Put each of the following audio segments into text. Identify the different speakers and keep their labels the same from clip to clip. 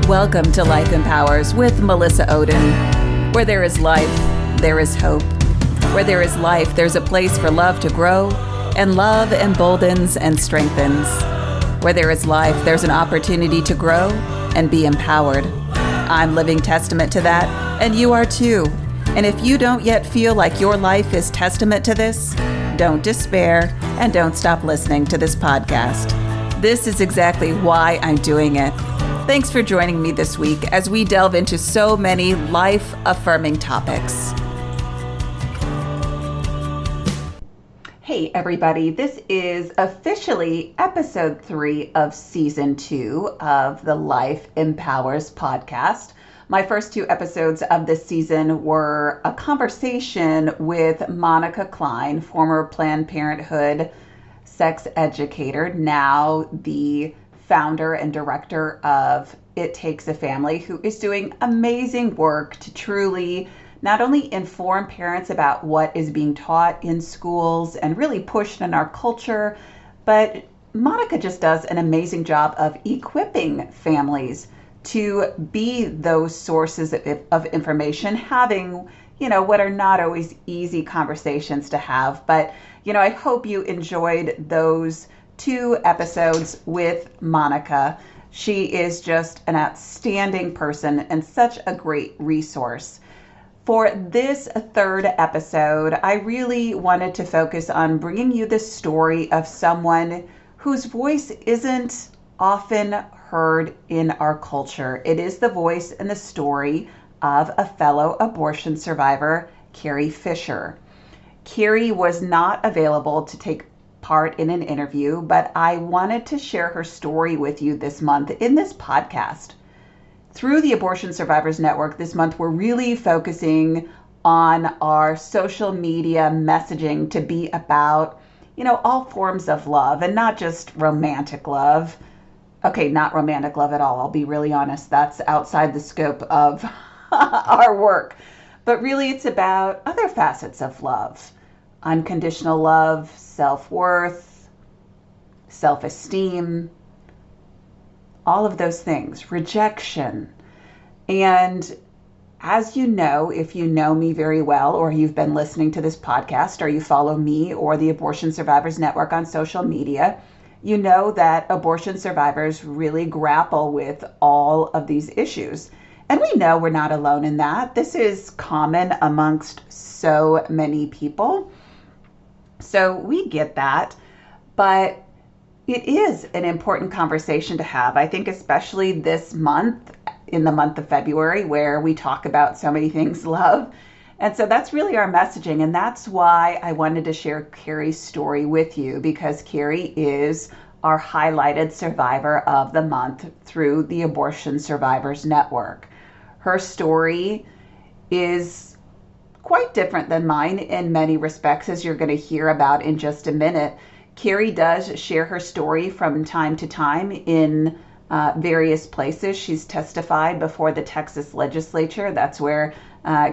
Speaker 1: Welcome to Life Empowers with Melissa Oden. Where there is life, there is hope. Where there is life, there's a place for love to grow, and love emboldens and strengthens. Where there is life, there's an opportunity to grow and be empowered. I'm living testament to that, and you are too. And if you don't yet feel like your life is testament to this, don't despair and don't stop listening to this podcast. This is exactly why I'm doing it. Thanks for joining me this week as we delve into so many life-affirming topics. Hey everybody, this is officially episode 3 of season 2 of the Life Empowers podcast. My first 2 episodes of this season were a conversation with Monica Klein, former Planned Parenthood sex educator, now the founder and director of It Takes a Family, who is doing amazing work to truly not only inform parents about what is being taught in schools and really pushed in our culture, but Monica just does an amazing job of equipping families to be those sources of information, having, what are not always easy conversations to have. But, I hope you enjoyed those 2 episodes with Monica. She is just an outstanding person and such a great resource. For this 3rd episode, I really wanted to focus on bringing you the story of someone whose voice isn't often heard in our culture. It is the voice and the story of a fellow abortion survivor, Carrie Fischer. Carrie was not available to take part in an interview, but I wanted to share her story with you this month in this podcast. Through the Abortion Survivors Network this month, we're really focusing on our social media messaging to be about, all forms of love and not just romantic love. Okay, not romantic love at all. I'll be really honest. That's outside the scope of our work. But really, it's about other facets of love. Unconditional love, self-worth, self-esteem, all of those things, rejection. And as you know, if you know me very well, or you've been listening to this podcast, or you follow me or the Abortion Survivors Network on social media, you know that abortion survivors really grapple with all of these issues. And we know we're not alone in that. This is common amongst so many people. So we get that, but it is an important conversation to have. I think especially this month, in the month of February, where we talk about so many things love. And so that's really our messaging. And that's why I wanted to share Carrie's story with you, because Carrie is our highlighted survivor of the month through the Abortion Survivors Network. Her story is quite different than mine in many respects, as you're going to hear about in just a minute. Carrie does share her story from time to time in various places. She's testified before the Texas legislature. That's where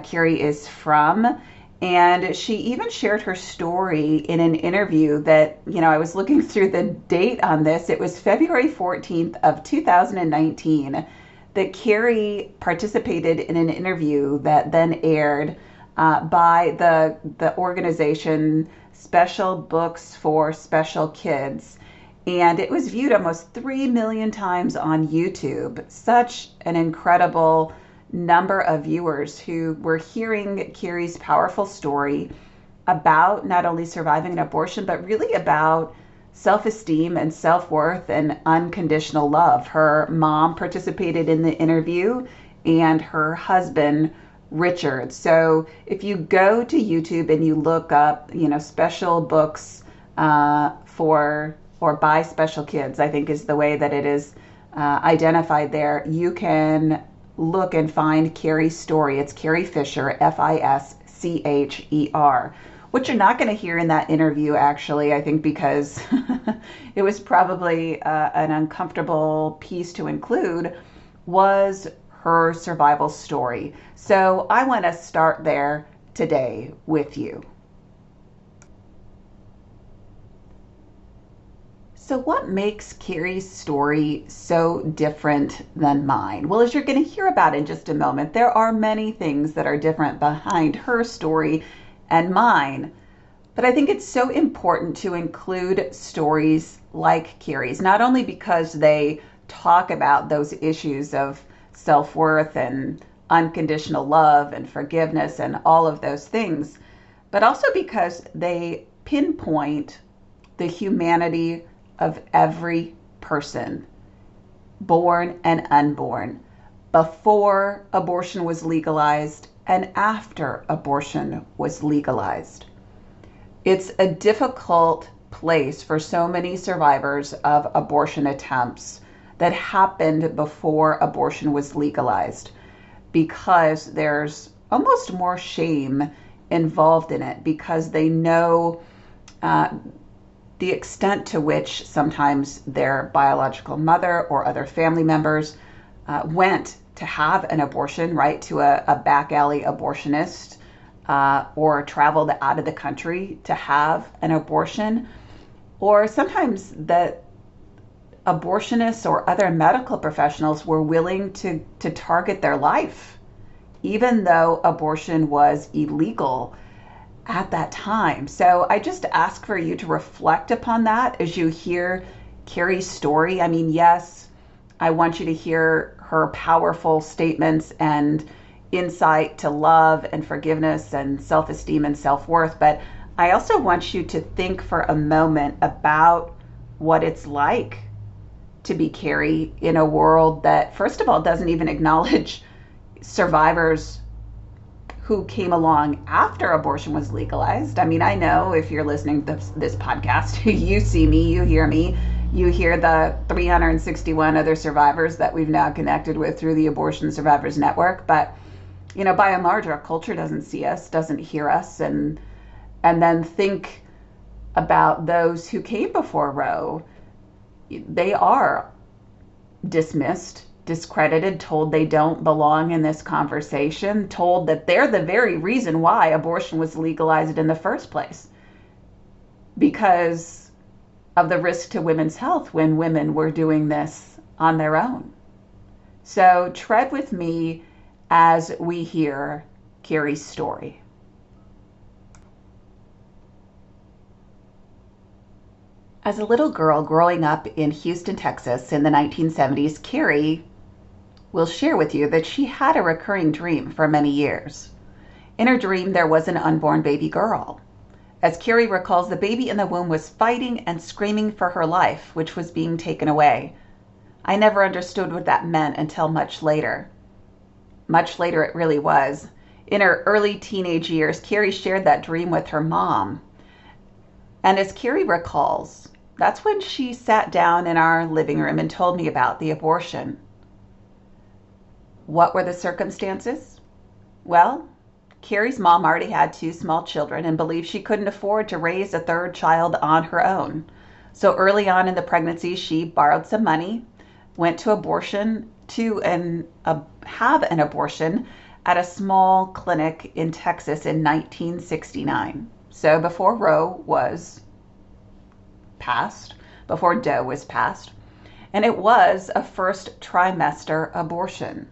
Speaker 1: Carrie is from. And she even shared her story in an interview that, I was looking through the date on this. It was February 14th of 2019 that Carrie participated in an interview that then aired by the organization Special Books for Special Kids. And it was viewed almost 3 million times on YouTube. Such an incredible number of viewers who were hearing Carrie's powerful story about not only surviving an abortion, but really about self-esteem and self-worth and unconditional love. Her mom participated in the interview and her husband, Richard. So if you go to YouTube and you look up, special books for or by special kids, I think is the way that it is identified there, you can look and find Carrie's story. It's Carrie Fischer, Fischer, what you're not going to hear in that interview, actually, I think, because it was probably an uncomfortable piece to include, was her survival story. So I want to start there today with you. So, what makes Carrie's story so different than mine? Well, as you're going to hear about in just a moment, there are many things that are different behind her story and mine. But I think it's so important to include stories like Carrie's, not only because they talk about those issues of self worth and unconditional love and forgiveness and all of those things, but also because they pinpoint the humanity of every person, born and unborn, before abortion was legalized and after abortion was legalized. It's a difficult place for so many survivors of abortion attempts that happened before abortion was legalized because there's almost more shame involved in it because they know the extent to which sometimes their biological mother or other family members went to have an abortion, right, to a back alley abortionist, or traveled out of the country to have an abortion, or sometimes that abortionists or other medical professionals were willing to target their life, even though abortion was illegal at that time. So I just ask for you to reflect upon that as you hear Carrie's story. I mean, yes, I want you to hear her powerful statements and insight to love and forgiveness and self-esteem and self-worth, but I also want you to think for a moment about what it's like to be Carrie in a world that, first of all, doesn't even acknowledge survivors who came along after abortion was legalized. I mean, I know if you're listening to this podcast, you see me, you hear me, you hear the 361 other survivors that we've now connected with through the Abortion Survivors Network. But, you know, by and large, our culture doesn't see us, doesn't hear us, and then think about those who came before Roe. They are dismissed, discredited, told they don't belong in this conversation, told that they're the very reason why abortion was legalized in the first place, because of the risk to women's health when women were doing this on their own. So tread with me as we hear Carrie's story. As a little girl growing up in Houston, Texas in the 1970s, Carrie will share with you that she had a recurring dream for many years. In her dream, there was an unborn baby girl. As Carrie recalls, the baby in the womb was fighting and screaming for her life, which was being taken away. I never understood what that meant until much later. Much later it really was. In her early teenage years, Carrie shared that dream with her mom. And as Carrie recalls, that's when she sat down in our living room and told me about the abortion. What were the circumstances? Well, Carrie's mom already had 2 small children and believed she couldn't afford to raise a 3rd child on her own. So early on in the pregnancy, she borrowed some money, went to have an abortion at a small clinic in Texas in 1969. So before Roe was passed, before Doe was passed, and it was a first trimester abortion.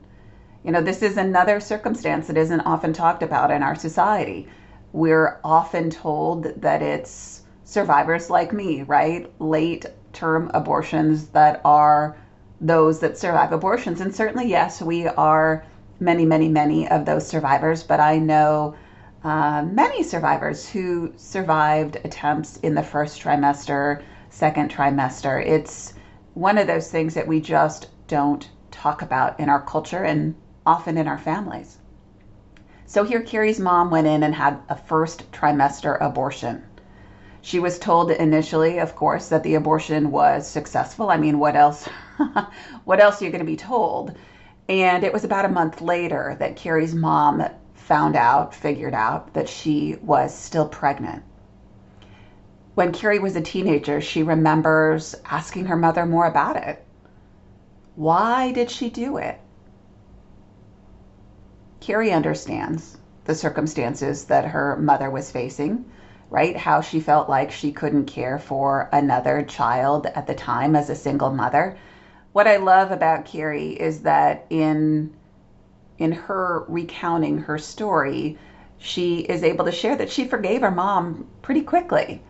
Speaker 1: You know, this is another circumstance that isn't often talked about in our society. We're often told that it's survivors like me, right? Late term abortions that are those that survive abortions. And certainly, yes, we are many, many, many of those survivors, but I know many survivors who survived attempts in the first trimester, second trimester. It's one of those things that we just don't talk about in our culture and often in our families. So here Carrie's mom went in and had a first trimester abortion. She was told initially, of course, that the abortion was successful. I mean, what else? What else are you going to be told? And it was about a month later that Carrie's mom figured out that she was still pregnant. When Carrie was a teenager, she remembers asking her mother more about it. Why did she do it? Carrie understands the circumstances that her mother was facing right? How she felt like she couldn't care for another child at the time as a single mother. What I love about Carrie is that in her recounting her story, she is able to share that she forgave her mom pretty quickly.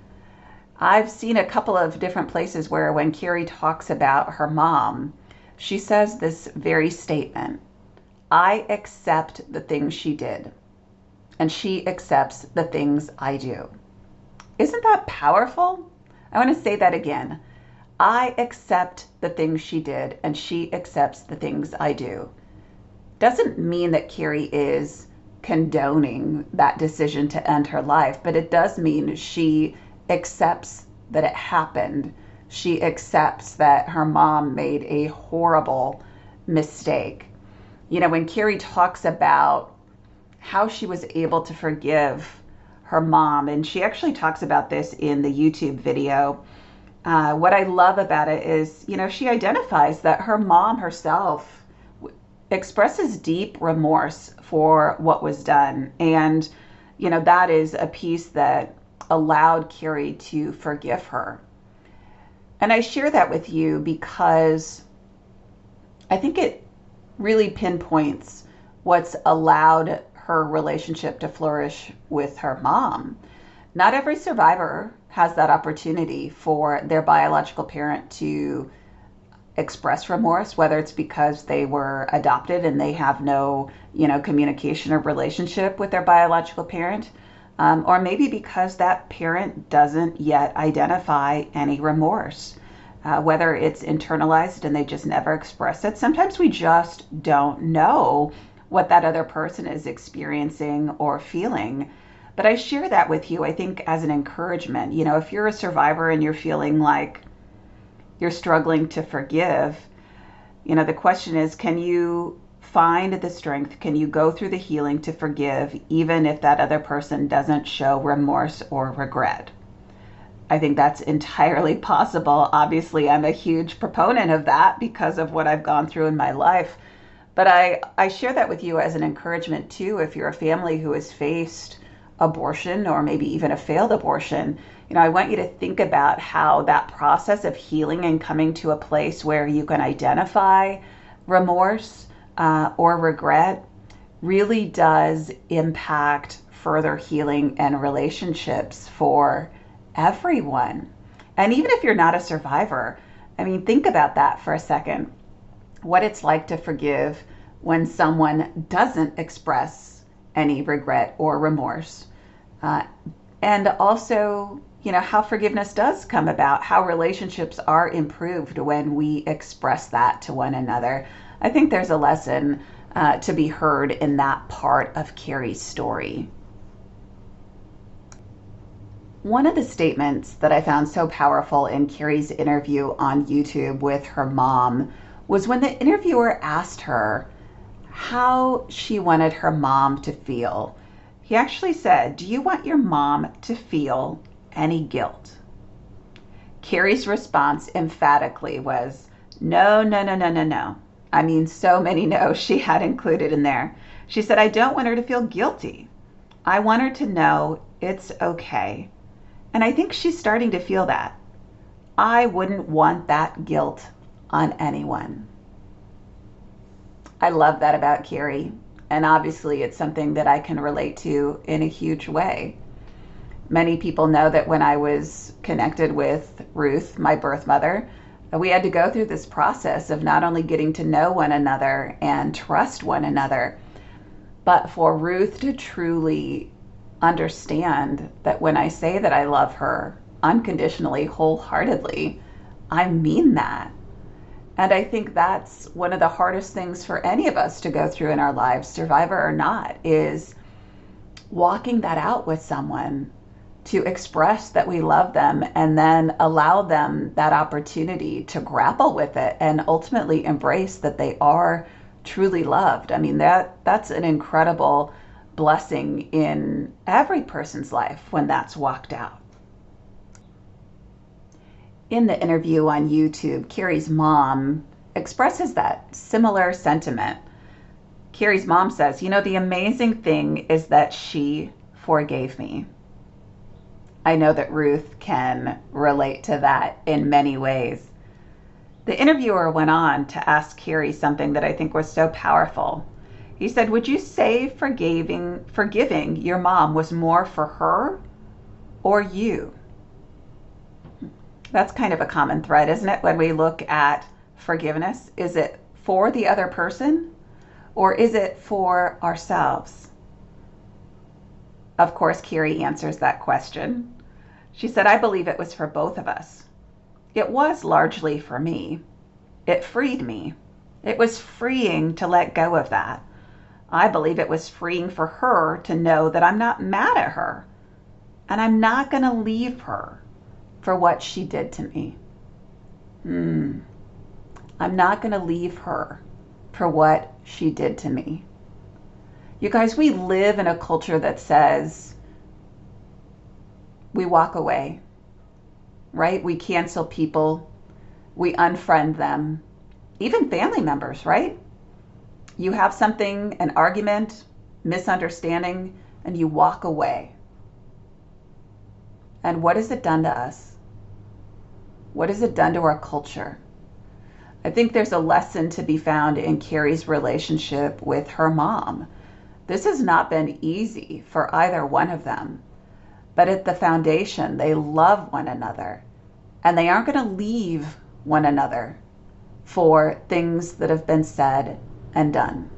Speaker 1: I've seen a couple of different places where when Carrie talks about her mom, she says this very statement: I accept the things she did, and she accepts the things I do. Isn't that powerful? I want to say that again. I accept the things she did, and she accepts the things I do. Doesn't mean that Carrie is condoning that decision to end her life, but it does mean she accepts that it happened. She accepts that her mom made a horrible mistake. You know, when Carrie talks about how she was able to forgive her mom, and she actually talks about this in the YouTube video, what I love about it is, you know, she identifies that her mom herself expresses deep remorse for what was done. And, you know, that is a piece that allowed Carrie to forgive her. And I share that with you because I think it really pinpoints what's allowed her relationship to flourish with her mom. Not every survivor has that opportunity for their biological parent to express remorse, whether it's because they were adopted and they have no, you know, communication or relationship with their biological parent, or maybe because that parent doesn't yet identify any remorse, whether it's internalized and they just never express it. Sometimes we just don't know what that other person is experiencing or feeling. But I share that with you, I think, as an encouragement. You know, if you're a survivor and you're feeling like you're struggling to forgive, you know, the question is, can you find the strength? Can you go through the healing to forgive, even if that other person doesn't show remorse or regret? I think that's entirely possible. Obviously, I'm a huge proponent of that because of what I've gone through in my life. But I share that with you as an encouragement too. If you're a family who has faced abortion or maybe even a failed abortion, you know, I want you to think about how that process of healing and coming to a place where you can identify remorse or regret really does impact further healing and relationships for everyone. And even if you're not a survivor, I mean, think about that for a second. What it's like to forgive when someone doesn't express any regret or remorse. And also, you know, how forgiveness does come about, how relationships are improved when we express that to one another. I think there's a lesson to be heard in that part of Carrie's story. One of the statements that I found so powerful in Carrie's interview on YouTube with her mom was when the interviewer asked her how she wanted her mom to feel. He actually said, "Do you want your mom to feel any guilt?" Carrie's response emphatically was, "No, no, no, no, no, no." I mean, so many no's she had included in there. She said, "I don't want her to feel guilty. I want her to know it's okay." And I think she's starting to feel that. I wouldn't want that guilt on anyone. I love that about Carrie. And obviously it's something that I can relate to in a huge way. Many people know that when I was connected with Ruth, my birth mother, we had to go through this process of not only getting to know one another and trust one another, but for Ruth to truly understand that when I say that I love her unconditionally, wholeheartedly, I mean that. And I think that's one of the hardest things for any of us to go through in our lives, survivor or not, is walking that out with someone, to express that we love them and then allow them that opportunity to grapple with it and ultimately embrace that they are truly loved. I mean, that's an incredible blessing in every person's life when that's walked out. In the interview on YouTube, Carrie's mom expresses that similar sentiment. Carrie's mom says, "You know, the amazing thing is that she forgave me." I know that Ruth can relate to that in many ways. The interviewer went on to ask Carrie something that I think was so powerful. He said, "Would you say forgiving your mom was more for her or you?" That's kind of a common thread, isn't it? When we look at forgiveness, is it for the other person or is it for ourselves? Of course, Carrie answers that question. She said, "I believe it was for both of us. It was largely for me. It freed me. It was freeing to let go of that. I believe it was freeing for her to know that I'm not mad at her and I'm not going to leave her for what she did to me. I'm not going to leave her for what she did to me." You guys, we live in a culture that says we walk away, right? We cancel people, we unfriend them, even family members, right? You have something, an argument, misunderstanding, and you walk away. And what has it done to us? What has it done to our culture? I think there's a lesson to be found in Carrie's relationship with her mom. This has not been easy for either one of them, but at the foundation, they love one another and they aren't going to leave one another for things that have been said and done.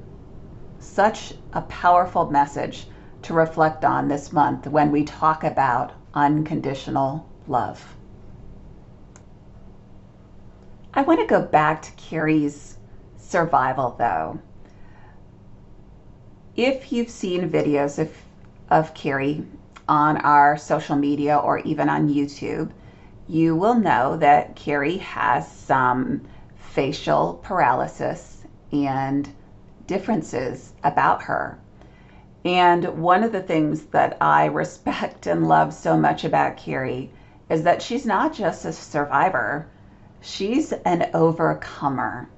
Speaker 1: Such a powerful message to reflect on this month when we talk about unconditional love. I want to go back to Carrie's survival though. If you've seen videos of Carrie on our social media or even on YouTube, you will know that Carrie has some facial paralysis and differences about her. And one of the things that I respect and love so much about Carrie is that she's not just a survivor, she's an overcomer.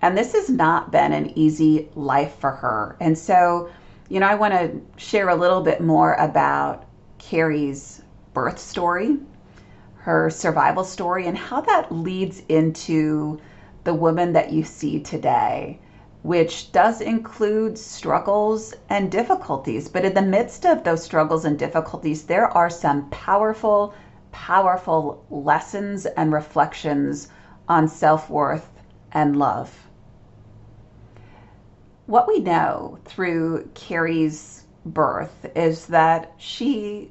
Speaker 1: And this has not been an easy life for her. And so, I want to share a little bit more about Carrie's birth story, her survival story, and how that leads into the woman that you see today, which does include struggles and difficulties. But in the midst of those struggles and difficulties, there are some powerful, powerful lessons and reflections on self-worth and love. What we know through Carrie's birth is that she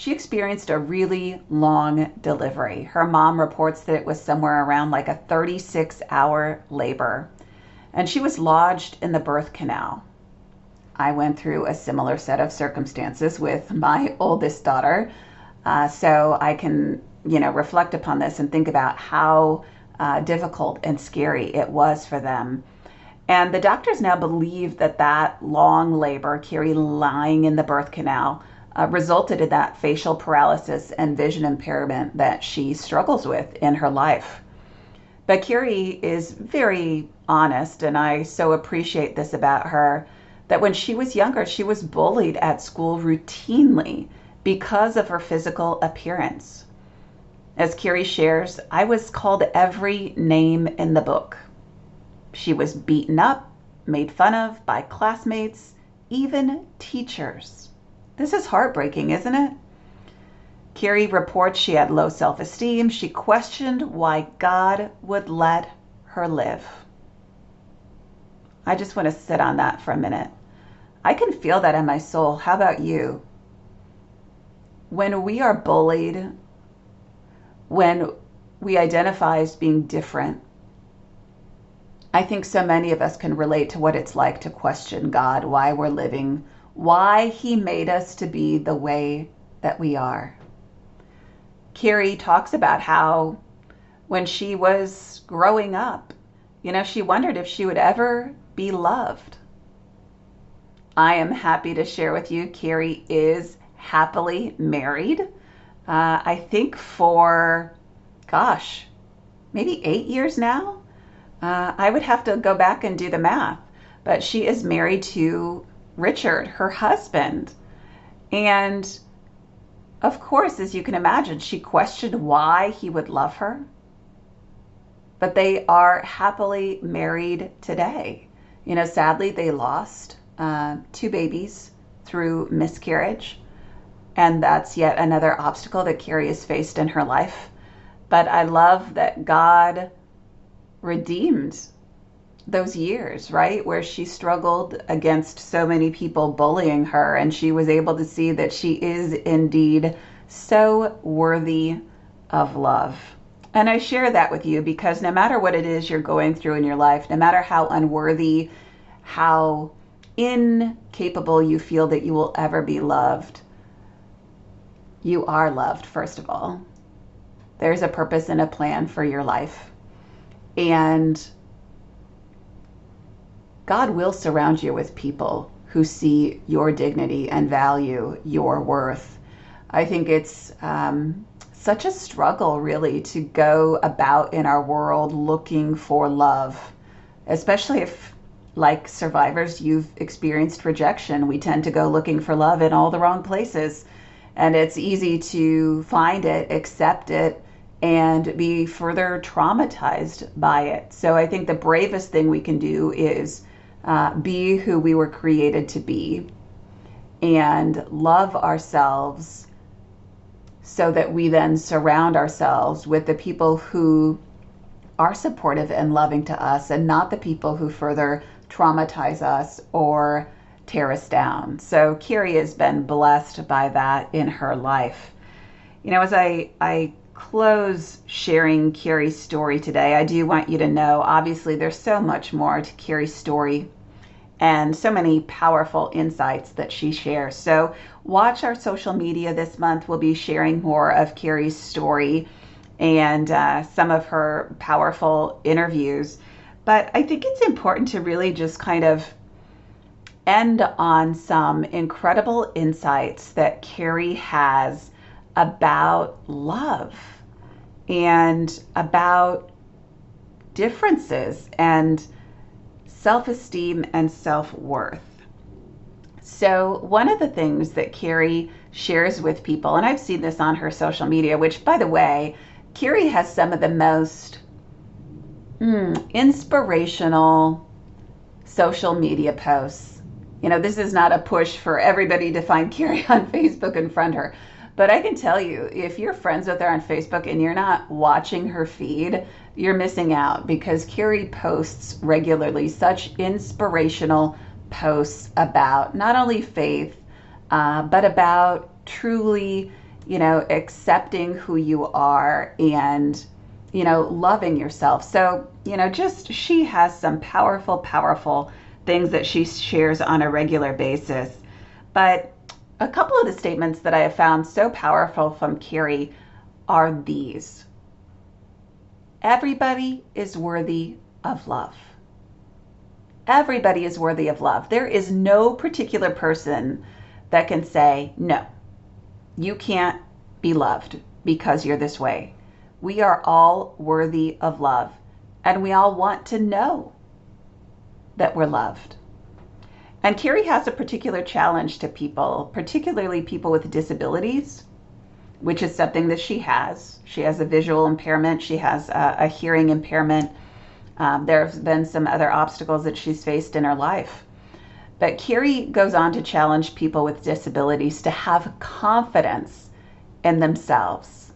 Speaker 1: experienced a really long delivery. Her mom reports that it was somewhere around like a 36-hour labor, and she was lodged in the birth canal. I went through a similar set of circumstances with my oldest daughter, so I can, reflect upon this and think about how difficult and scary it was for them. And the doctors now believe that long labor, Carrie lying in the birth canal, resulted in that facial paralysis and vision impairment that she struggles with in her life. But Carrie is very honest, and I so appreciate this about her, that when she was younger, she was bullied at school routinely because of her physical appearance. As Carrie shares, "I was called every name in the book." She was beaten up, made fun of by classmates, even teachers. This is heartbreaking, isn't it? Carrie reports she had low self-esteem. She questioned why God would let her live. I just want to sit on that for a minute. I can feel that in my soul. How about you? When we are bullied, when we identify as being different, I think so many of us can relate to what it's like to question God, why we're living, why He made us to be the way that we are. Carrie talks about how when she was growing up, she wondered if she would ever be loved. I am happy to share with you, Carrie is happily married. I think for, maybe 8 years now. I would have to go back and do the math, but she is married to Richard, her husband. And of course, as you can imagine, she questioned why he would love her. But they are happily married today. Sadly, they lost two babies through miscarriage. And that's yet another obstacle that Carrie has faced in her life. But I love that God redeemed those years, right? Where she struggled against so many people bullying her, and she was able to see that she is indeed so worthy of love. And I share that with you because no matter what it is you're going through in your life, no matter how unworthy, how incapable you feel that you will ever be loved, you are loved, first of all. There's a purpose and a plan for your life. And God will surround you with people who see your dignity and value your worth. I think it's such a struggle, really, to go about in our world looking for love, especially if, like survivors, you've experienced rejection. We tend to go looking for love in all the wrong places. And it's easy to find it, accept it, and be further traumatized by it. So I think the bravest thing we can do is be who we were created to be and love ourselves so that we then surround ourselves with the people who are supportive and loving to us and not the people who further traumatize us or tear us down. So Carrie has been blessed by that in her life. As I close sharing Carrie's story today, I do want you to know, obviously, there's so much more to Carrie's story and so many powerful insights that she shares. So watch our social media this month. We'll be sharing more of Carrie's story and some of her powerful interviews. But I think it's important to really just kind of end on some incredible insights that Carrie has about love and about differences and self-esteem and self-worth. So one of the things that Carrie shares with people, and I've seen this on her social media, which, by the way, Carrie has some of the most inspirational social media posts. This is not a push for everybody to find Carrie on Facebook and friend her. But I can tell you, if you're friends with her on Facebook and you're not watching her feed, you're missing out, because Carrie posts regularly such inspirational posts about not only faith, but about truly, accepting who you are and, loving yourself. So, she has some powerful, powerful things that she shares on a regular basis. But a couple of the statements that I have found so powerful from Carrie are these. Everybody is worthy of love. Everybody is worthy of love. There is no particular person that can say, no, you can't be loved because you're this way. We are all worthy of love, and we all want to know that we're loved. And Carrie has a particular challenge to people, particularly people with disabilities, which is something that she has. She has a visual impairment. She has a hearing impairment. There have been some other obstacles that she's faced in her life. But Carrie goes on to challenge people with disabilities to have confidence in themselves.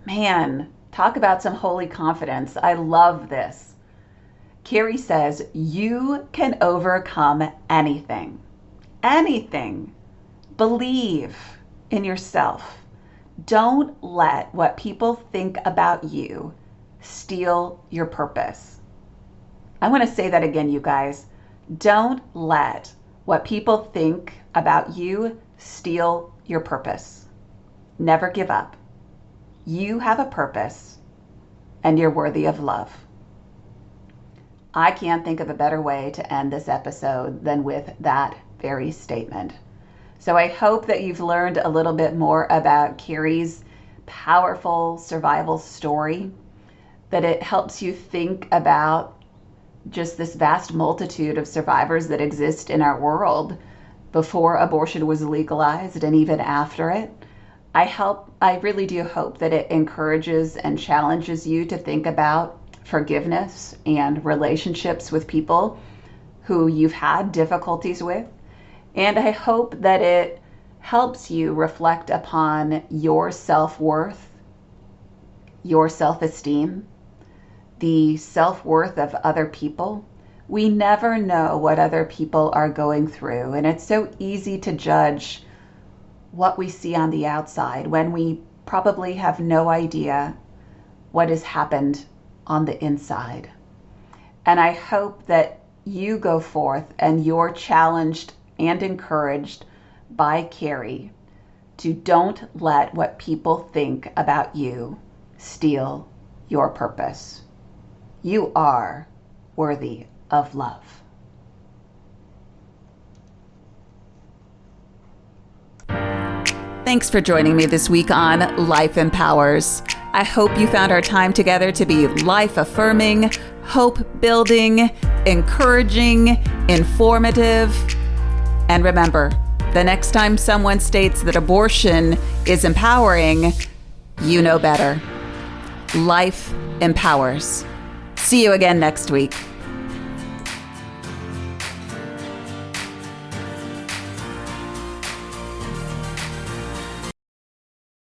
Speaker 1: Man, talk about some holy confidence. I love this. Carrie says, you can overcome anything. Anything. Believe in yourself. Don't let what people think about you steal your purpose. I want to say that again, you guys. Don't let what people think about you steal your purpose. Never give up. You have a purpose, and you're worthy of love. I can't think of a better way to end this episode than with that very statement. So I hope that you've learned a little bit more about Carrie's powerful survival story, that it helps you think about just this vast multitude of survivors that exist in our world before abortion was legalized and even after it. I really do hope that it encourages and challenges you to think about forgiveness and relationships with people who you've had difficulties with. And I hope that it helps you reflect upon your self-worth, your self-esteem, the self-worth of other people. We never know what other people are going through, and it's so easy to judge what we see on the outside when we probably have no idea what has happened on the inside. And I hope that you go forth and you're challenged and encouraged by Carrie to don't let what people think about you steal your purpose. You are worthy of love. Thanks for joining me this week on Life Empowers. I hope you found our time together to be life-affirming, hope-building, encouraging, informative. And remember, the next time someone states that abortion is empowering, you know better. Life empowers. See you again next week.